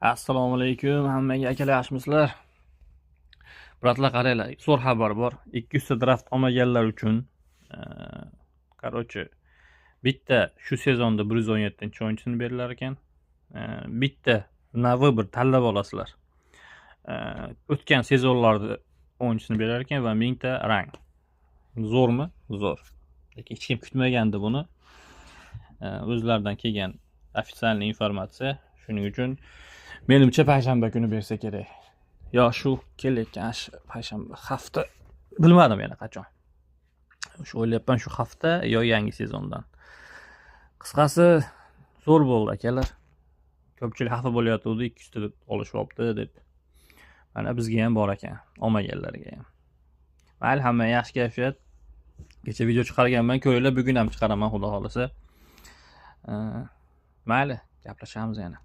Assalomu alaykum hammaga akalar, yaxshimisizlar? Bratlar, qaranglar, zo'r xabar bor. 200 ta draft olmaganlar uchun короче, bitta shu sezonda 117-o'yinchisini berilar ekan. Bitta na vыбор tanlab olasizlar. O'tgan sezonlarda o'yinchisini berar ekan va 1000 ta rang. Zo'rmi? Zo'r. Lekin hech kim kutmagandi buni. O'zlaridan kelgan ofitsial informatsiya. Shuning uchun menimcha payshanba kuni bersa kerak. Yo shu kelayotgan payshanba hafta, bilmadim yana qachon. Shu o'ylayapman, shu hafta yo yangi sezondan. Qisqasi zo'r bo'ldi akalar. Ko'pchilik xafa bo'layotgandi, 200 ta olishibdi deb. Mana bizga ham bor ekan, olmaganlarga ham. Mayli, hamma yaxshi kayfiyat. Kecha video chiqarganman, ko'ringlar, bugun ham chiqaraman xudo xolasa. Mayli, gaplashamiz yana.